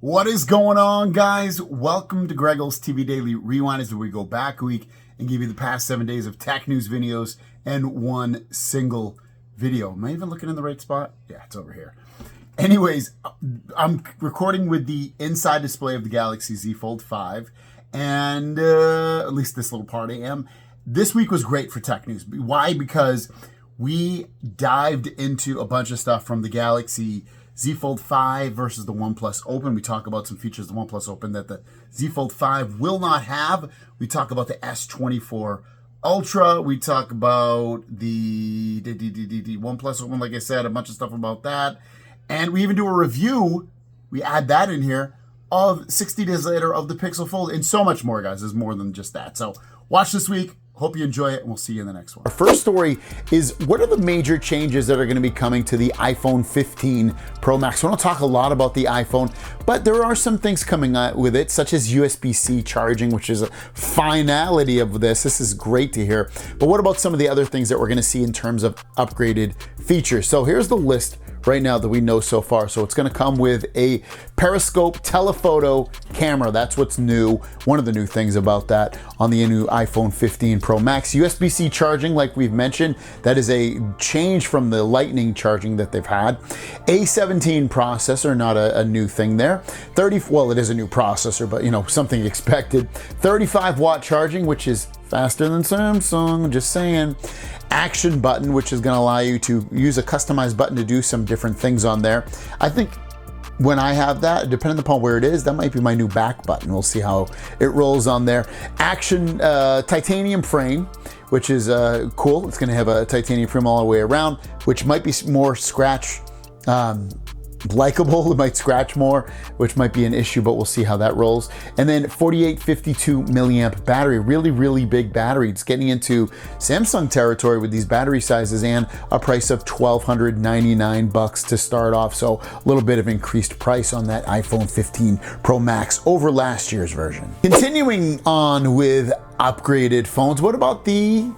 What is going on, guys? Welcome to Greggle's TV Daily Rewind, as we go back a week and give you the past 7 days of tech news videos and one single video. Am I even looking in the right spot? Yeah, it's over here. Anyways, I'm recording with the inside display of the Galaxy Z Fold 5, and at least this little part I am. This week was great for tech news. Why? Because we dived into a bunch of stuff from the Galaxy Z Fold 5 versus the OnePlus Open. We talk about some features of the OnePlus Open that the Z Fold 5 will not have. We talk about the S24 Ultra. We talk about the OnePlus Open, like I said, a bunch of stuff about that. And we even do a review, we add that in here, of 60 days later of the Pixel Fold, and so much more, guys. There's more than just that. So watch this week. Hope you enjoy it, and we'll see you in the next one. Our first story is, what are the major changes that are going to be coming to the iPhone 15 Pro Max? We don't talk a lot about the iPhone, but there are some things coming out with it, such as USB-C charging, which is a finality of this. This is great to hear. But what about some of the other things that we're going to see in terms of upgraded features? So here's the list right now that we know so far. So it's going to come with a periscope telephoto camera. That's what's new. One of the new things about that on the new iPhone 15 Pro Max. USB-C charging, like we've mentioned, that is a change from the Lightning charging that they've had. A17 processor, not a new thing there. Well, it is a new processor, but you know, something expected. 35-watt charging, which is faster than Samsung, just saying. Action button, which is going to allow you to use a customized button to do some different things on there. I think when I have that, depending upon where it is, that might be my new back button. We'll see how it rolls on there. Action titanium frame, which is cool. It's going to have a titanium frame all the way around, which might be more scratch likable. It might scratch more, which might be an issue, but we'll see how that rolls. And then 4852 milliamp battery, really big battery. It's getting into Samsung territory with these battery sizes, and a price of $1,299 to start off. So a little bit of increased price on that iPhone 15 Pro Max over last year's version. Continuing on with upgraded phones, what about the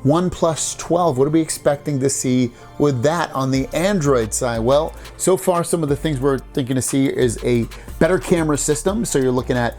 OnePlus 12? What are we expecting to see with that on the Android side? Well, so far some of the things we're thinking to see is a better camera system. So you're looking at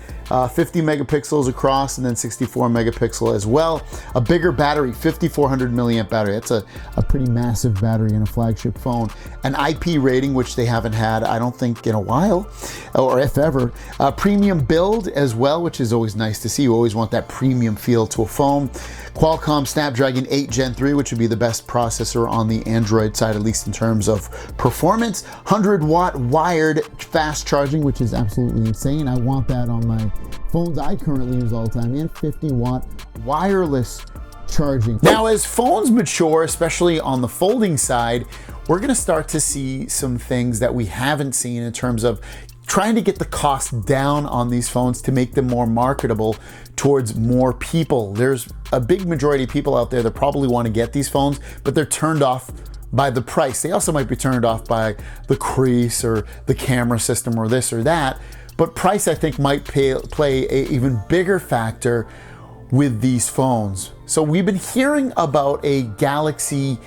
50 megapixels across and then 64 megapixel as well. A bigger battery, 5400 milliamp battery. That's a pretty massive battery in a flagship phone. An IP rating, which they haven't had, I don't think, in a while, or if ever. A premium build as well, which is always nice to see. You always want that premium feel to a phone. Qualcomm Snapdragon 8 Gen 3, which would be the best processor on the Android side, at least in terms of performance. 100-watt wired fast charging, which is absolutely insane. I want that on my phones I currently use all the time. And 50-watt wireless charging. Now, as phones mature, especially on the folding side, we're going to start to see some things that we haven't seen in terms of trying to get the cost down on these phones to make them more marketable towards more people. There's a big majority of people out there that probably want to get these phones, but they're turned off by the price. They also might be turned off by the crease or the camera system or this or that, but price, I think, might play an even bigger factor with these phones. So we've been hearing about a Galaxy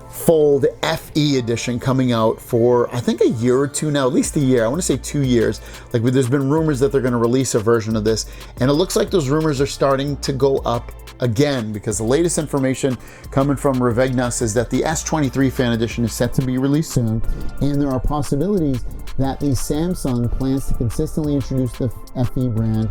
Fold FE edition coming out for, I think, a year or two now, at least a year. I want to say 2 years. Like, there's been rumors that they're going to release a version of this, and it looks like those rumors are starting to go up again, because the latest information coming from Revegna is that the S23 Fan Edition is set to be released soon, and there are possibilities that the Samsung plans to consistently introduce the FE brand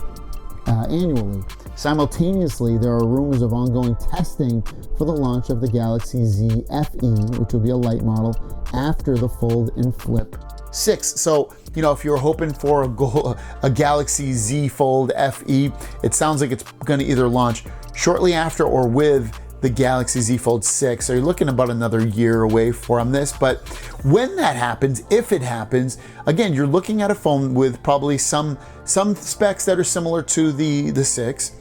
annually. Simultaneously, there are rumors of ongoing testing for the launch of the Galaxy Z FE, which will be a light model after the Fold and Flip 6. So, you know, if you're hoping for a Galaxy Z Fold FE, it sounds like it's going to either launch shortly after or with the Galaxy Z Fold 6. So you're looking about another year away from this. But when that happens, if it happens, again, you're looking at a phone with probably some specs that are similar to the 6,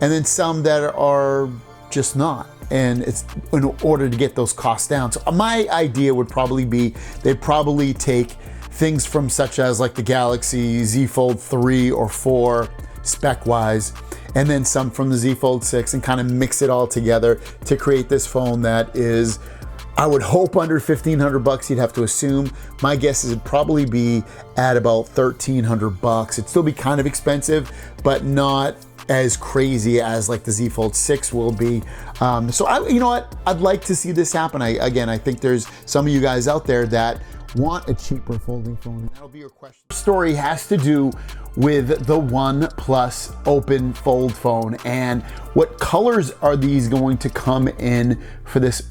and then some that are just not. And it's in order to get those costs down. So my idea would probably be they'd probably take things from such as like the Galaxy Z Fold 3 or 4 spec-wise, and then some from the Z Fold 6, and kind of mix it all together to create this phone that is I would hope under 1,500 bucks, you'd have to assume. My guess is it'd probably be at about 1,300 bucks. It'd still be kind of expensive, but not as crazy as like the Z Fold 6 will be. So you know what? I'd like to see this happen. I think there's some of you guys out there that want a cheaper folding phone, and that'll be your question. The story has to do with the OnePlus Open Fold phone, and what colors are these going to come in for this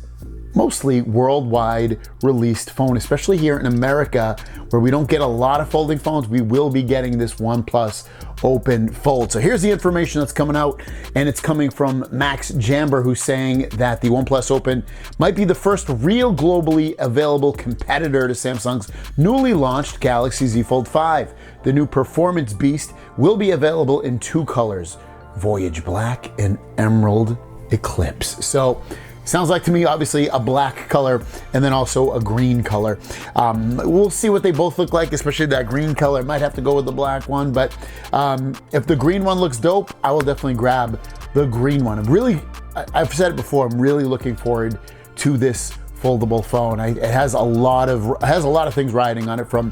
mostly worldwide released phone, especially here in America, where we don't get a lot of folding phones. We will be getting this OnePlus Open Fold. So here's the information that's coming out, and it's coming from Max Jamber, who's saying that the OnePlus Open might be the first real globally available competitor to Samsung's newly launched Galaxy Z Fold 5. The new performance beast will be available in two colors, Voyage Black and Emerald Eclipse. So sounds like to me, obviously, a black color and then also a green color. We'll see what they both look like, especially that green color. Might have to go with the black one, but if the green one looks dope, I will definitely grab the green one. I've said it before, I'm really looking forward to this foldable phone. It has a lot of things riding on it, from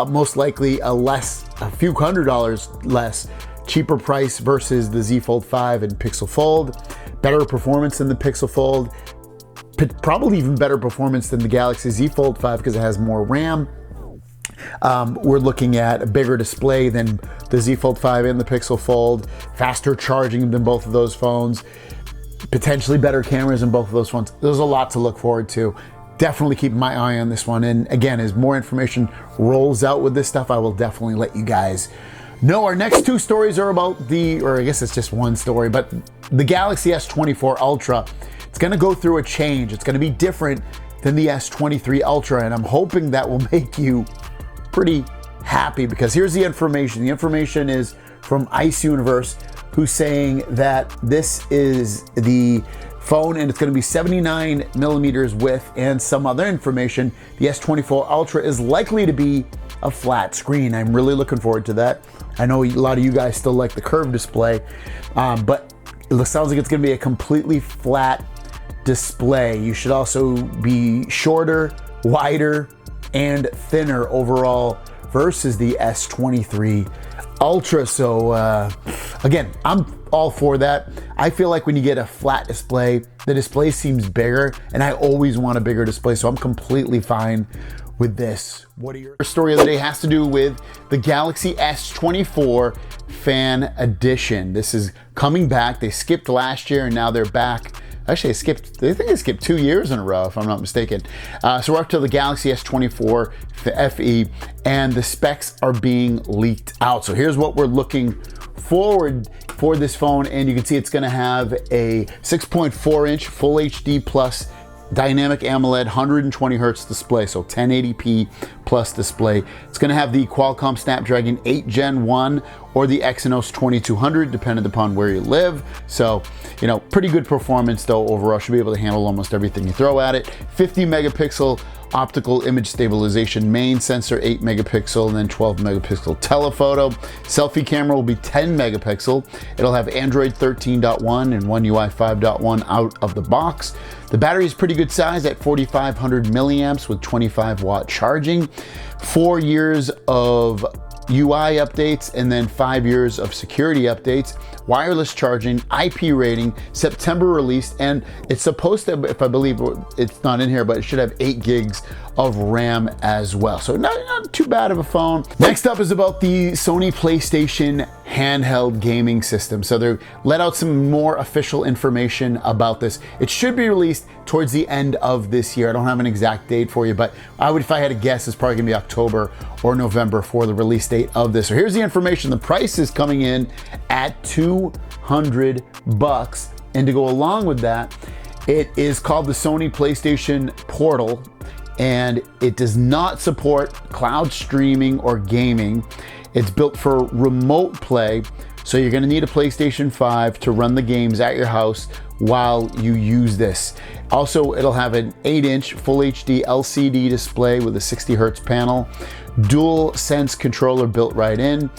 most likely a few $100 less cheaper price versus the Z Fold 5 and Pixel Fold. Better performance than the Pixel Fold, probably even better performance than the Galaxy Z Fold 5 because it has more RAM. We're looking at a bigger display than the Z Fold 5 and the Pixel Fold, faster charging than both of those phones, potentially better cameras in both of those phones. There's a lot to look forward to. Definitely keep my eye on this one. And again, as more information rolls out with this stuff, I will definitely let you guys know. Our next two stories are about or I guess it's just one story, but the Galaxy S24 Ultra. It's gonna go through a change. It's gonna be different than the S23 Ultra, and I'm hoping that will make you pretty happy, because here's the information. The information is from Ice Universe, who's saying that this is the phone, and it's going to be 79 millimeters width, and some other information. The S24 Ultra is likely to be a flat screen. I'm really looking forward to that. I know a lot of you guys still like the curved display, but it sounds like it's going to be a completely flat display. You should also be shorter, wider, and thinner overall versus the S23 Ultra. So again, I'm all for that. I feel like when you get a flat display, the display seems bigger, and I always want a bigger display, so I'm completely fine with this. What are your story of the day has to do with the Galaxy S24 Fan Edition. This is coming back. They skipped last year and now they're back. Actually, I think they skipped 2 years in a row, if I'm not mistaken. So we're up to the Galaxy S24 FE, and the specs are being leaked out. So here's what we're looking forward for this phone, and you can see it's gonna have a 6.4-inch Full HD Plus Dynamic AMOLED 120 hertz display, so 1080p plus display. It's going to have the Qualcomm Snapdragon 8 Gen 1 or the Exynos 2200, depending upon where you live. So, you know, pretty good performance though overall. Should be able to handle almost everything you throw at it. 50 megapixel optical image stabilization main sensor, 8 megapixel, and then 12 megapixel telephoto. Selfie camera will be 10 megapixel. It'll have Android 13.1 and One UI 5.1 out of the box. The battery is pretty good size at 4,500 milliamps with 25 watt charging. 4 years of UI updates, and then 5 years of security updates, wireless charging, IP rating, September released, and it's supposed to, if I believe it's not in here, but it should have 8 gigs of RAM as well. So not too bad of a phone. Next up is about the Sony PlayStation handheld gaming system. So they let out some more official information about this. It should be released towards the end of this year. I don't have an exact date for you, but if I had to guess, it's probably gonna be October or November for the release date of this. So here's the information. The price is coming in at $200. And to go along with that, it is called the Sony PlayStation Portal, and it does not support cloud streaming or gaming. It's built for remote play, so you're gonna need a PlayStation 5 to run the games at your house while you use this. Also, it'll have an 8-inch Full HD LCD display with a 60 hertz panel, dual sense controller built right in.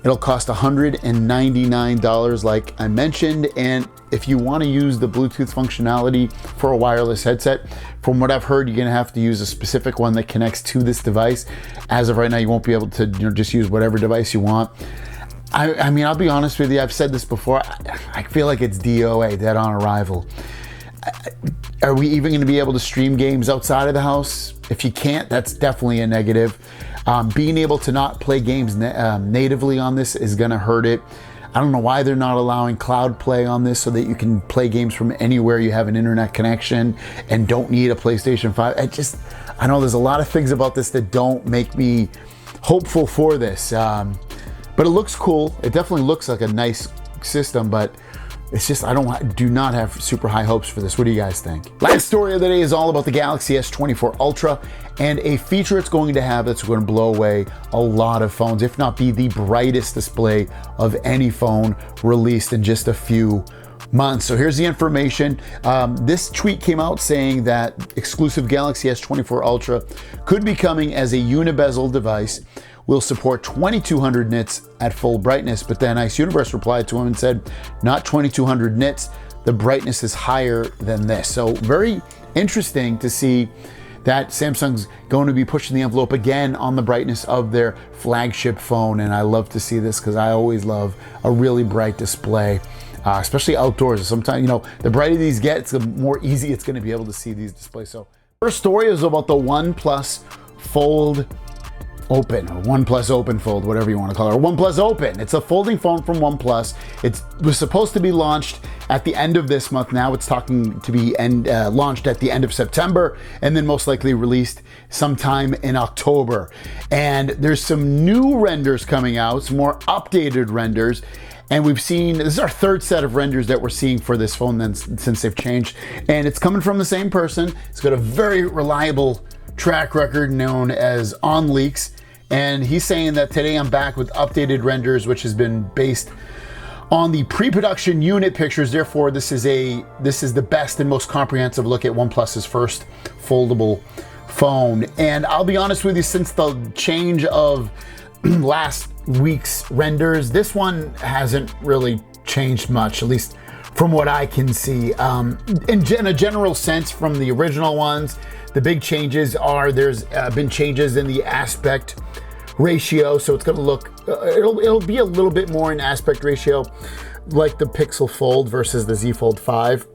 It'll cost $199 like I mentioned, and if you want to use the Bluetooth functionality for a wireless headset, from what I've heard, you're going to have to use a specific one that connects to this device. As of right now, you won't be able to just use whatever device you want. I mean, I'll be honest with you, I've said this before, I feel like it's DOA, dead on arrival. Are we even going to be able to stream games outside of the house? If you can't, that's definitely a negative. Being able to not play games natively on this is going to hurt it. I don't know why they're not allowing cloud play on this so that you can play games from anywhere you have an internet connection and don't need a PlayStation 5. I know there's a lot of things about this that don't make me hopeful for this. But it looks cool. It definitely looks like a nice system, but it's just, I do not have super high hopes for this. What do you guys think? Last story of the day is all about the Galaxy S24 Ultra and a feature it's going to have that's going to blow away a lot of phones, if not be the brightest display of any phone released in just a few months. So here's the information. This tweet came out saying that exclusive Galaxy S24 Ultra could be coming as a unibezel device. Will support 2200 nits at full brightness, but then Ice Universe replied to him and said, not 2200 nits, the brightness is higher than this. So very interesting to see that Samsung's going to be pushing the envelope again on the brightness of their flagship phone, and I love to see this because I always love a really bright display, especially outdoors. Sometimes, the brighter these get, the more easy it's going to be able to see these displays. So first story is about the OnePlus Fold Open, or OnePlus Open Fold, whatever you want to call it, or OnePlus Open. It's a folding phone from OnePlus. It was supposed to be launched at the end of this month. Now it's talking to be launched at the end of September, and then most likely released sometime in October. And there's some new renders coming out, some more updated renders. And we've seen, this is our third set of renders that we're seeing for this phone since they've changed. And it's coming from the same person. It's got a very reliable track record known as OnLeaks. And he's saying that today I'm back with updated renders, which has been based on the pre-production unit pictures. Therefore, this is the best and most comprehensive look at OnePlus's first foldable phone. And I'll be honest with you, since the change of last week's renders, this one hasn't really changed much, at least from what I can see. In a general sense, from the original ones, the big changes are there's been changes in the aspect ratio, so it's going to look it'll be a little bit more in aspect ratio like the Pixel Fold versus the Z Fold 5.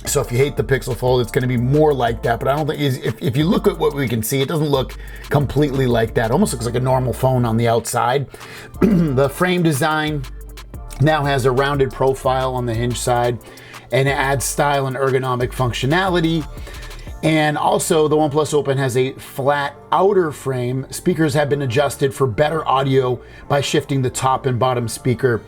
So if you hate the Pixel Fold, it's going to be more like that. But I don't think if you look at what we can see, it doesn't look completely like that. It almost looks like a normal phone on the outside. The frame design now has a rounded profile on the hinge side, and it adds style and ergonomic functionality. And also, the OnePlus Open has a flat outer frame. Speakers have been adjusted for better audio by shifting the top and bottom speaker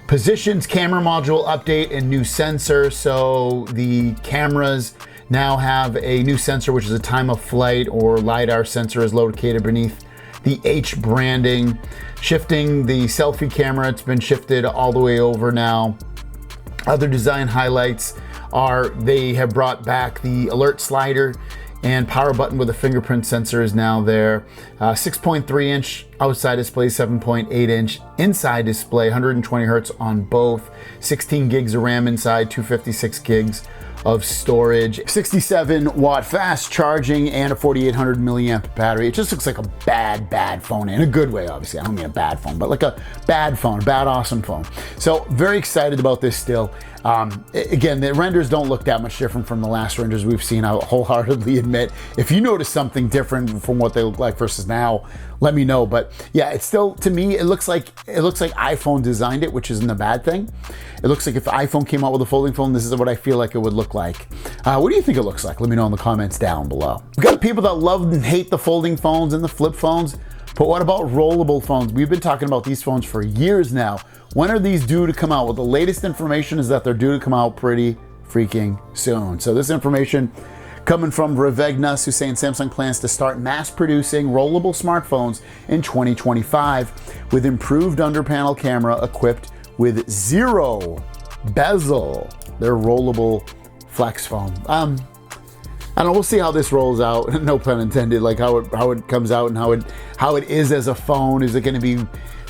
positions. Camera module update and new sensor. So the cameras now have a new sensor, which is a time of flight or LiDAR sensor is located beneath the H branding. Shifting the selfie camera, it's been shifted all the way over now. Other design highlights are they have brought back the alert slider and power button with a fingerprint sensor is now there. 6.3 inch outside display, 7.8 inch inside display, 120 hertz on both, 16 gigs of RAM inside, 256 gigs of storage, 67 watt fast charging, and a 4800 milliamp battery. It just looks like a bad phone, in a good way, obviously. I don't mean a bad phone, but like a bad phone, a bad awesome phone. So very excited about this still. Again, the renders don't look that much different from the last renders we've seen. I'll wholeheartedly admit, if you notice something different from what they look like versus now, let me know. But yeah, it's still, to me, it looks like iPhone designed it, which isn't a bad thing. It looks like if iPhone came out with a folding phone, this is what I feel like it would look like. What do you think it looks like? Let me know in the comments down below. We've got people that love and hate the folding phones and the flip phones, but what about rollable phones? We've been talking about these phones for years now. When are these due to come out? Well, the latest information is that they're due to come out pretty freaking soon. So this information coming from Ravegnas, who's saying Samsung plans to start mass producing rollable smartphones in 2025 with improved under-panel camera equipped with zero bezel. Their rollable flex phone. I don't know, we'll see how this rolls out. No pun intended, like how it comes out and how it is as a phone. Is it going to be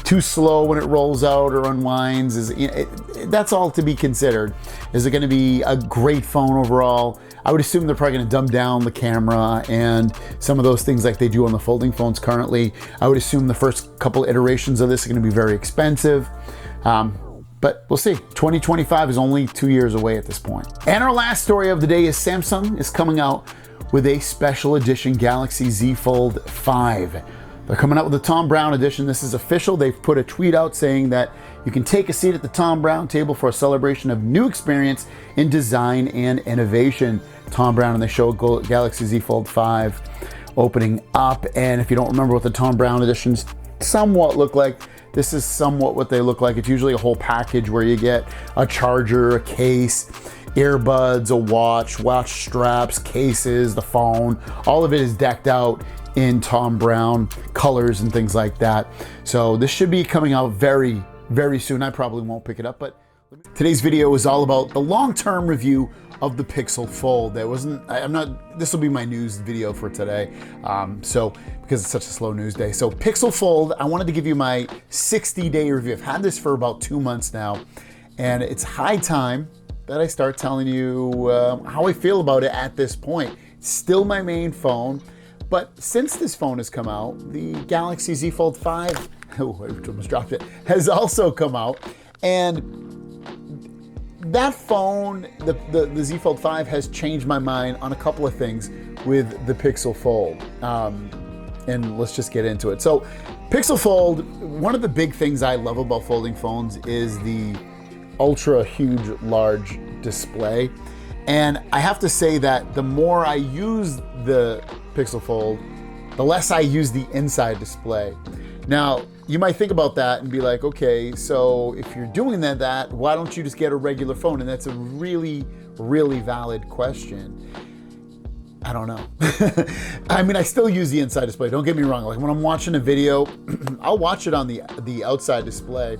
too slow when it rolls out or unwinds? That's all to be considered. Is it going to be a great phone overall? I would assume they're probably going to dumb down the camera and some of those things like they do on the folding phones currently. I would assume the first couple iterations of this are going to be very expensive. But we'll see. 2025 is only 2 years away at this point. And our last story of the day is Samsung is coming out with a special edition Galaxy Z Fold 5. They're coming out with the Tom Brown edition. This is official. They've put a tweet out saying that you can take a seat at the Tom Brown table for a celebration of new experience in design and innovation. Tom Brown, and they show Galaxy Z Fold 5 opening up. And if you don't remember what the Tom Brown editions somewhat look like, this is somewhat what they look like. It's usually a whole package where you get a charger, a case, earbuds, a watch straps, cases, the phone. All of it is decked out in Tom Brown colors and things like that. So this should be coming out very, very soon. I probably won't pick it up, but today's video is all about the long-term review of the Pixel Fold. This will be my news video for today. Because it's such a slow news day. So Pixel Fold, I wanted to give you my 60-day review. I've had this for about 2 months now, and it's high time that I start telling you how I feel about it at this point. It's still my main phone, but since this phone has come out, the Galaxy Z Fold 5, oh, I almost dropped it, has also come out. And that phone, the Z Fold 5, has changed my mind on a couple of things with the Pixel Fold. And let's just get into it. So Pixel Fold, one of the big things I love about folding phones is the ultra huge large display. And I have to say that the more I use the Pixel Fold, the less I use the inside display. Now, you might think about that and be like, okay, so if you're doing that, why don't you just get a regular phone? And that's a really, really valid question. I don't know. I mean, I still use the inside display. Don't get me wrong. Like when I'm watching a video, I'll watch it on the outside display,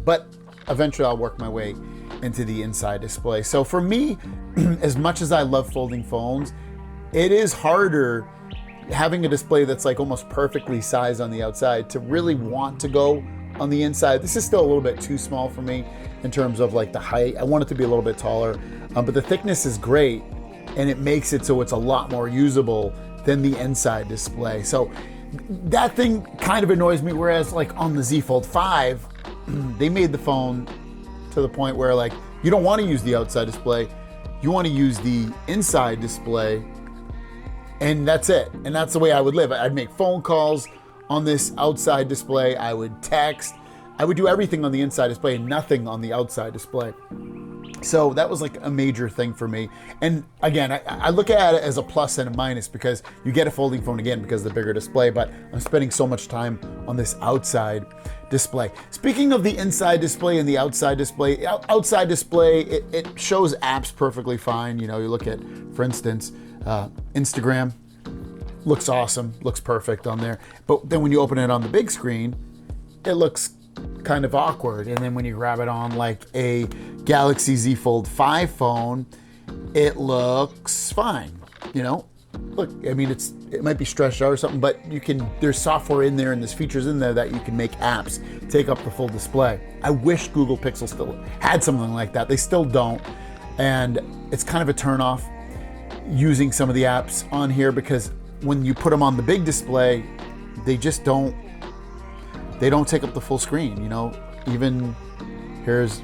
but eventually I'll work my way into the inside display. So for me, as much as I love folding phones, it is harder having a display that's like almost perfectly sized on the outside to really want to go on the inside. This is still a little bit too small for me in terms of like the height. I want it to be a little bit taller, but the thickness is great. And it makes it so it's a lot more usable than the inside display. So that thing kind of annoys me, whereas like on the Z Fold 5, they made the phone to the point where like you don't want to use the outside display, you want to use the inside display, and that's it. And that's the way I would live. I'd make phone calls on this outside display, I would text, I would do everything on the inside display and nothing on the outside display. So that was like a major thing for me. And again, I look at it as a plus and a minus because you get a folding phone again because of the bigger display, but I'm spending so much time on this outside display. Speaking of the inside display and the outside display, it shows apps perfectly fine. You know, you look at, for instance, Instagram, looks awesome, looks perfect on there. But then when you open it on the big screen, it looks kind of awkward. And then when you grab it on like a Galaxy Z Fold 5 phone, it looks fine. You know, look, I mean, it might be stretched out or something, but there's software in there and there's features in there that you can make apps take up the full display. I wish Google Pixel still had something like that. They still don't. And it's kind of a turnoff using some of the apps on here because when you put them on the big display, they just don't take up the full screen. You know, even here's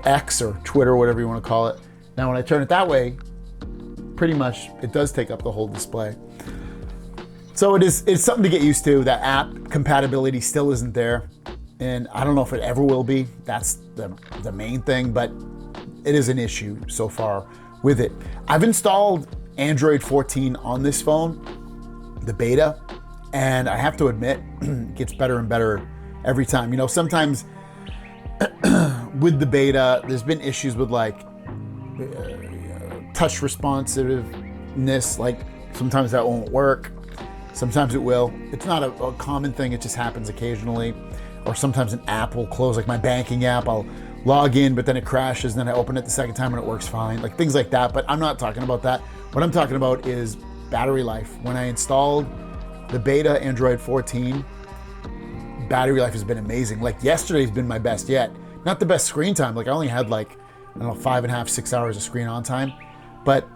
X or Twitter, whatever you want to call it. Now, when I turn it that way, pretty much it does take up the whole display. So it's something to get used to. That app compatibility still isn't there. And I don't know if it ever will be. That's the main thing, but it is an issue so far with it. I've installed Android 14 on this phone, the beta, and I have to admit, it gets better and better every time. You know, sometimes with the beta, there's been issues with like touch responsiveness. Like sometimes that won't work. Sometimes it will. It's not a common thing. It just happens occasionally. Or sometimes an app will close, like my banking app. I'll log in, but then it crashes. Then I open it the second time and it works fine. Like things like that. But I'm not talking about that. What I'm talking about is battery life. When I installed the beta Android 14, battery life has been amazing. Like yesterday's been my best yet. Not the best screen time. Like I only had like, I don't know, 5.5, 6 hours of screen on time, but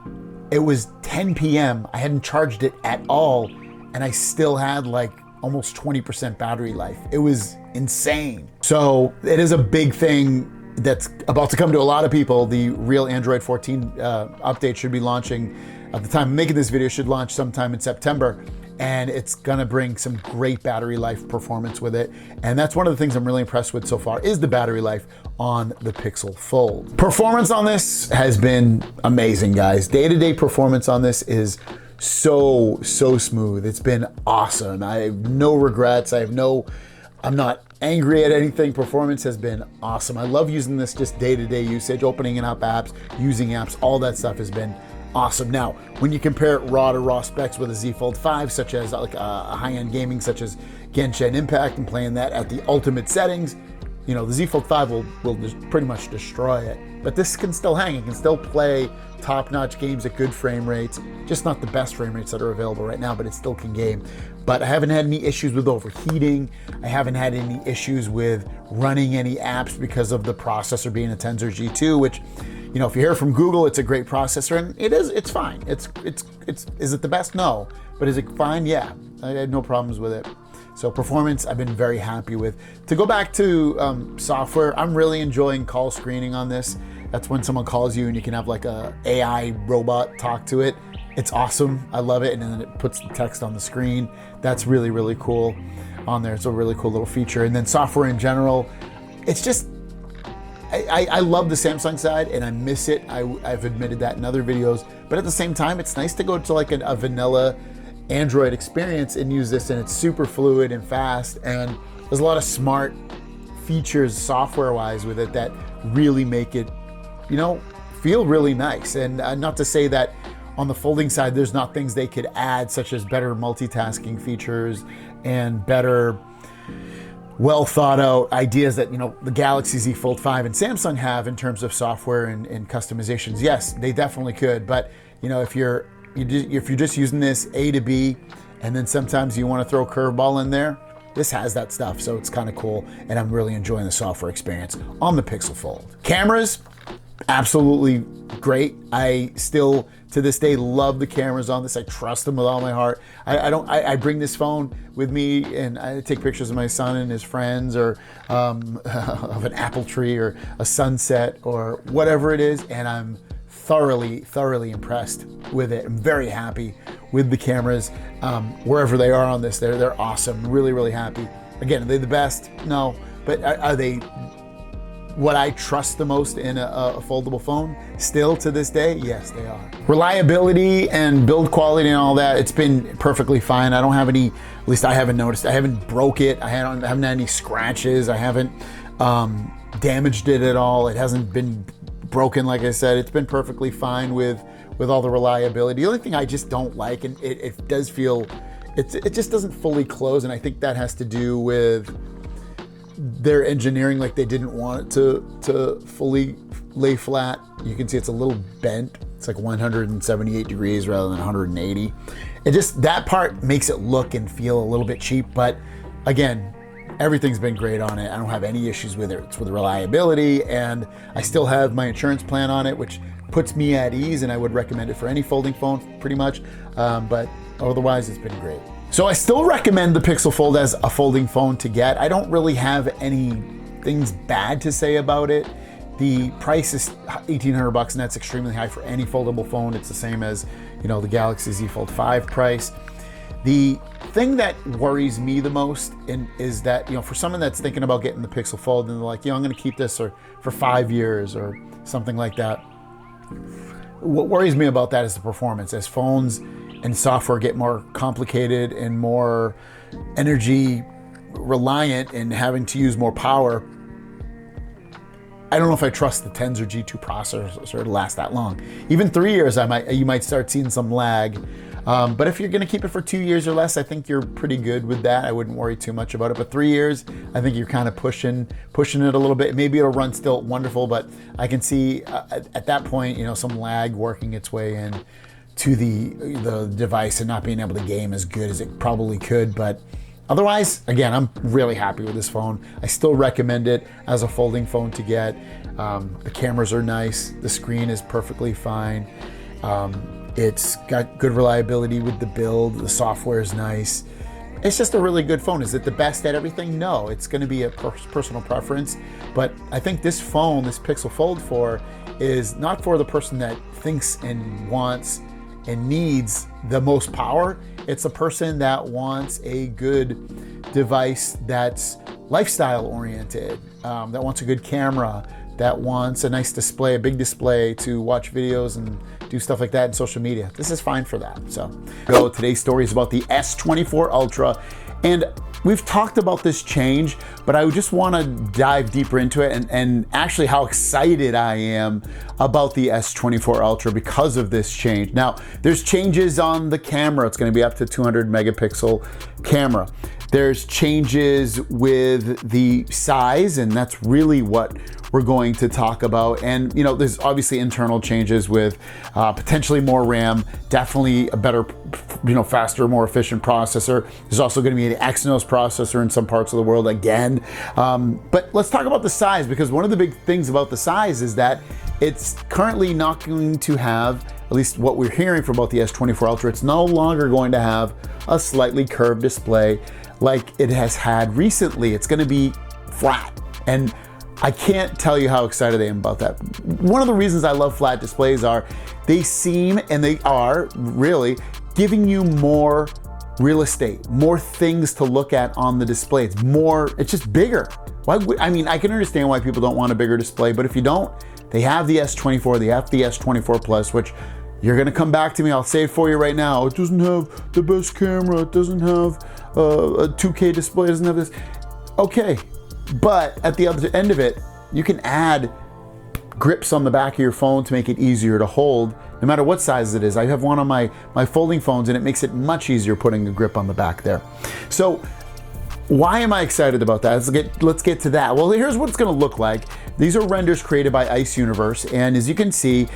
it was 10 p.m. I hadn't charged it at all, and I still had like almost 20% battery life. It was insane. So it is a big thing that's about to come to a lot of people. The real Android 14 update should be launching at the time of making this video, should launch sometime in September. And it's gonna bring some great battery life performance with it. And that's one of the things I'm really impressed with so far, is the battery life on the Pixel Fold. Performance on this has been amazing, guys. Day-to-day performance on this is so smooth. It's been awesome. I have no regrets. I'm not angry at anything. Performance has been awesome. I love using this just day-to-day usage, opening up apps, using apps, all that stuff has been awesome. Now, when you compare raw to raw specs with a Z Fold 5, such as like high-end gaming, such as Genshin Impact, and playing that at the ultimate settings, you know, the Z Fold 5 will just pretty much destroy it. But this can still hang. It can still play top-notch games at good frame rates, just not the best frame rates that are available right now, but it still can game. But I haven't had any issues with overheating. I haven't had any issues with running any apps because of the processor being a Tensor G2, which, you know, if you hear from Google, it's a great processor, and it's fine. Is it the best? No. But is it fine? Yeah. I had no problems with it. So performance, I've been very happy with. To go back to software, I'm really enjoying call screening on this. That's when someone calls you and you can have like a AI robot talk to it. It's awesome. I love it. And then it puts the text on the screen. That's really, really cool on there. It's a really cool little feature. And then software in general, it's just, I love the Samsung side and I miss it. I've admitted that in other videos, but at the same time, it's nice to go to like a vanilla Android experience and use this, and it's super fluid and fast, and there's a lot of smart features software wise with it that really make it, you know, feel really nice. And not to say that on the folding side there's not things they could add, such as better multitasking features and better well thought out ideas that, you know, the Galaxy Z Fold 5 and Samsung have in terms of software and customizations. Yes, they definitely could, but you know, if you're just using this A to B, and then sometimes you want to throw a curveball in there, this has that stuff. So it's kind of cool, and I'm really enjoying the software experience on the Pixel Fold. Cameras, absolutely great. I still, to this day, love the cameras on this. I trust them with all my heart. I bring this phone with me and I take pictures of my son and his friends, or of an apple tree or a sunset or whatever it is, and I'm thoroughly impressed with it. I'm very happy with the cameras wherever they are on this. They're awesome. Really happy. Again, are they the best? No, but are they what I trust the most in a foldable phone still to this day? Yes, they are. Reliability and build quality and all that, it's been perfectly fine. I don't have any, at least I haven't noticed, I haven't broke it. I haven't had any scratches. I haven't damaged it at all. It hasn't been broken. Like I said, it's been perfectly fine with all the reliability. The only thing I just don't like, and it does feel, it just doesn't fully close, and I think that has to do with their engineering. Like they didn't want it to fully lay flat. You can see it's a little bent. It's like 178 degrees rather than 180. It just, that part makes it look and feel a little bit cheap, but again, everything's been great on it. I don't have any issues with it. It's with reliability, and I still have my insurance plan on it, which puts me at ease, and I would recommend it for any folding phone pretty much, but otherwise it's been great. So I still recommend the Pixel Fold as a folding phone to get. I don't really have any things bad to say about it. The price is $1,800, and that's extremely high for any foldable phone. It's the same as, you know, the Galaxy Z Fold 5 price. The thing that worries me the most is that, you know, for someone that's thinking about getting the Pixel Fold and they're like, you know, I'm going to keep this for 5 years or something like that. What worries me about that is the performance. As phones and software get more complicated and more energy reliant and having to use more power, I don't know if I trust the Tensor G2 processor to last that long. Even 3 years, you might start seeing some lag. But if you're gonna keep it for 2 years or less, I think you're pretty good with that. I wouldn't worry too much about it. But 3 years, I think you're kind of pushing it a little bit. Maybe it'll run still wonderful, but I can see at that point, you know, some lag working its way in to the device and not being able to game as good as it probably could. But Otherwise, again, I'm really happy with this phone. I still recommend it as a folding phone to get. The cameras are nice. The screen is perfectly fine. It's got good reliability with the build. The software is nice. It's just a really good phone. Is it the best at everything? No, it's going to be a personal preference. But I think this phone, this Pixel Fold 4, is not for the person that thinks and wants and needs the most power. It's a person that wants a good device that's lifestyle oriented, that wants a good camera, that wants a nice display, a big display to watch videos and do stuff like that in social media. This is fine for that. So today's story is about the S24 Ultra, and we've talked about this change, but I just want to dive deeper into it and actually how excited I am about the S24 Ultra because of this change. Now, there's changes on the camera. It's going to be up to 200 megapixel camera. There's changes with the size, and that's really what we're going to talk about. And you know, there's obviously internal changes with potentially more RAM, definitely a better, faster, more efficient processor. There's also going to be an Exynos processor in some parts of the world again. But let's talk about the size, because one of the big things about the size is that it's currently not going to have, at least what we're hearing from about the S24 Ultra, it's no longer going to have a slightly curved display like it has had recently. It's going to be flat, and I can't tell you how excited I am about that. One of the reasons I love flat displays are they seem, and they are really, giving you more real estate, more things to look at on the display. It's just bigger. I can understand why people don't want a bigger display, but if you don't, they have the S24, they have the S24 Plus, which you're gonna come back to me, I'll say it for you right now. It doesn't have the best camera, it doesn't have a 2K display, it doesn't have this. Okay, but at the other end of it, you can add grips on the back of your phone to make it easier to hold, no matter what size it is. I have one on my folding phones, and it makes it much easier putting a grip on the back there. So why am I excited about that? Let's get to that. Well, here's what it's gonna look like. These are renders created by Ice Universe, and as you can see,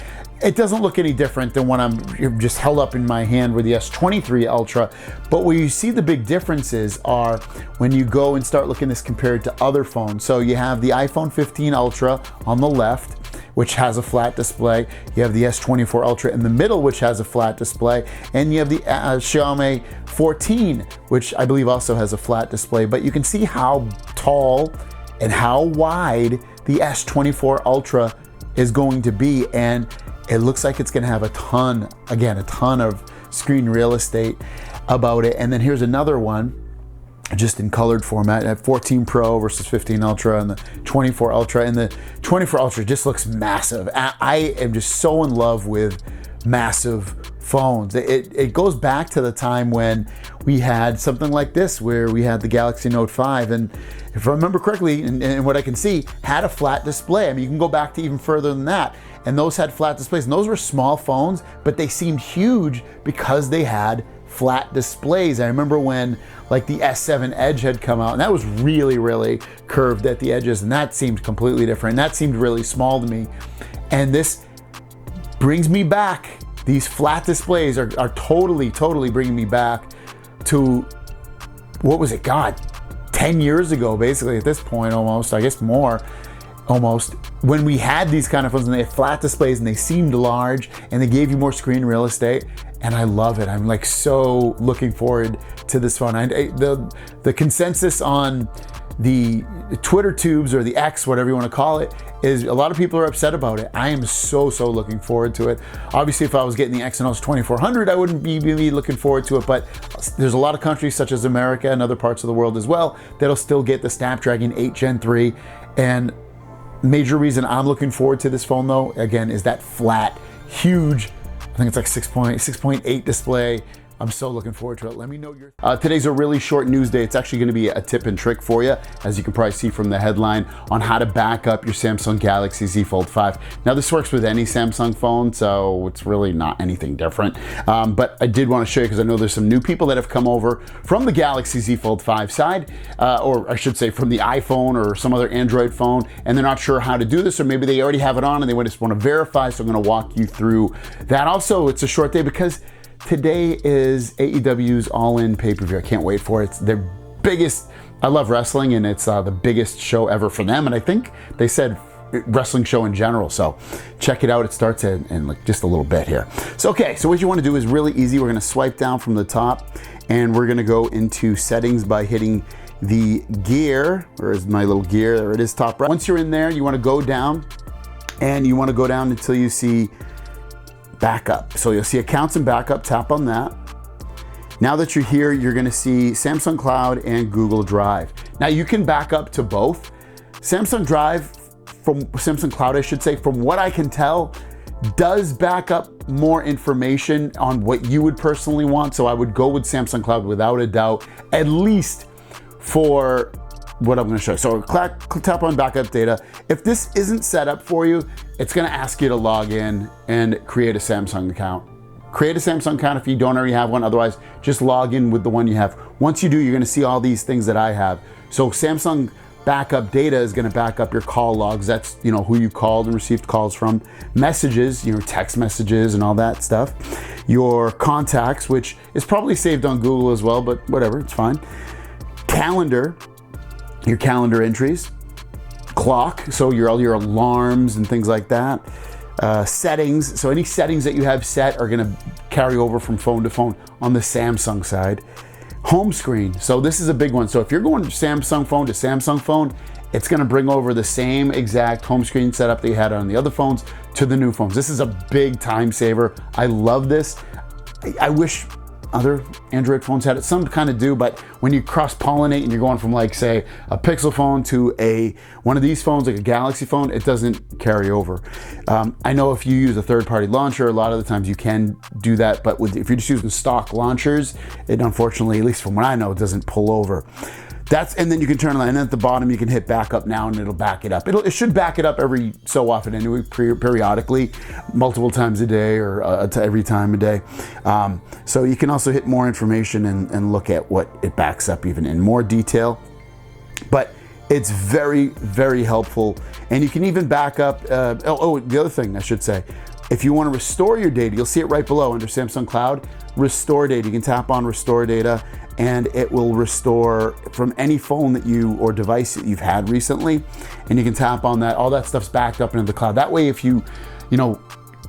it doesn't look any different than what I'm just held up in my hand with the S23 Ultra. But where you see the big differences are when you go and start looking at this compared to other phones. So you have the iPhone 15 Ultra on the left, which has a flat display. You have the S24 Ultra in the middle, which has a flat display. And you have the Xiaomi 14, which I believe also has a flat display. But you can see how tall and how wide the S24 Ultra is going to be. And it looks like it's gonna have a ton of screen real estate about it. And then here's another one, just in colored format, at 14 Pro versus 15 Ultra and the 24 Ultra. And the 24 Ultra just looks massive. I am just so in love with massive phones. It goes back to the time when we had something like this, where we had the Galaxy Note 5, and if I remember correctly, and what I can see, had a flat display. I mean, you can go back to even further than that, and those had flat displays, and those were small phones, but they seemed huge because they had flat displays. I remember when like the S7 Edge had come out, and that was really, really curved at the edges, and that seemed completely different. That seemed really small to me. And this brings me back. These flat displays are totally bringing me back to, what was it, God, 10 years ago, basically, at this point, almost, I guess more, almost, when we had these kind of phones and they had flat displays and they seemed large and they gave you more screen real estate. And I love it. I'm like so looking forward to this phone. The consensus on the Twitter tubes, or the X, whatever you want to call it, is a lot of people are upset about it. I am so looking forward to it. Obviously, if I was getting the Exynos 2400, I wouldn't be really looking forward to it, but there's a lot of countries such as America and other parts of the world as well that'll still get the Snapdragon 8 Gen 3. And major reason I'm looking forward to this phone, though, again, is that flat, huge, I think it's like 6.8 display. I'm so looking forward to it. Let me know your... Today's a really short news day. It's actually gonna be a tip and trick for you, as you can probably see from the headline, on how to back up your Samsung Galaxy Z Fold 5. Now, this works with any Samsung phone, so it's really not anything different. But I did wanna show you, because I know there's some new people that have come over from the Galaxy Z Fold 5 side, or I should say from the iPhone or some other Android phone, and they're not sure how to do this, or maybe they already have it on and they just wanna verify, so I'm gonna walk you through that. Also, it's a short day because today is AEW's All In pay-per-view. I can't wait for it. It's their biggest, I love wrestling, and it's the biggest show ever for them. And I think they said wrestling show in general. So check it out. It starts in like just a little bit here. So, okay. So what you want to do is really easy. We're going to swipe down from the top, and we're going to go into settings by hitting the gear. Where is my little gear? There it is, top right. Once you're in there, you want to go down, and you want to go down until you see backup. So you'll see accounts and backup. Tap on that. Now that you're here, you're going to see Samsung Cloud and Google Drive. Now you can back up to both. Samsung Drive, from Samsung Cloud, I should say, from what I can tell, does back up more information on what you would personally want. So I would go with Samsung Cloud without a doubt, at least for what I'm going to show you. So tap on backup data. If this isn't set up for you, it's going to ask you to log in and create a Samsung account. Create a Samsung account if you don't already have one. Otherwise, just log in with the one you have. Once you do, you're going to see all these things that I have. So Samsung backup data is going to back up your call logs. That's, you know, who you called and received calls from. Messages, your text messages and all that stuff. Your contacts, which is probably saved on Google as well, but whatever, it's fine. Calendar, your calendar entries. Clock, so all your alarms and things like that. Settings, so any settings that you have set are going to carry over from phone to phone on the Samsung side. Home screen, so this is a big one. So if you're going from Samsung phone to Samsung phone, it's going to bring over the same exact home screen setup that you had on the other phones to the new phones. This is a big time saver. I love this. I wish other Android phones had it. Some kind of do, but when you cross-pollinate and you're going from, like, say, a Pixel phone to one of these phones, like a Galaxy phone, it doesn't carry over. I know if you use a third-party launcher, a lot of the times you can do that, but if you're just using stock launchers, it unfortunately, at least from what I know, it doesn't pull over. And then you can turn it on, and at the bottom you can hit backup now and it'll back it up. It should back it up every so often anyway, periodically, multiple times a day or every time a day. So you can also hit more information and look at what it backs up even in more detail. But it's very, very helpful. And you can even back up, the other thing I should say, if you want to restore your data, you'll see it right below under Samsung Cloud, restore data. You can tap on restore data and it will restore from any phone that or device that you've had recently. And you can tap on that. All that stuff's backed up into the cloud. That way, if you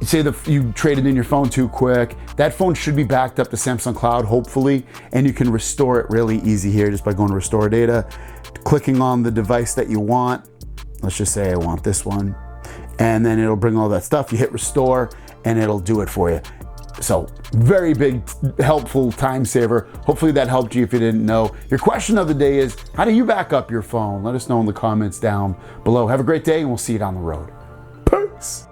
say that you traded in your phone too quick, that phone should be backed up to Samsung Cloud, hopefully, and you can restore it really easy here just by going to restore data, clicking on the device that you want. Let's just say I want this one. And then it'll bring all that stuff. You hit restore and it'll do it for you. So very big, helpful time saver. Hopefully that helped you if you didn't know. Your question of the day is, how do you back up your phone? Let us know in the comments down below. Have a great day and we'll see you down the road. Peace.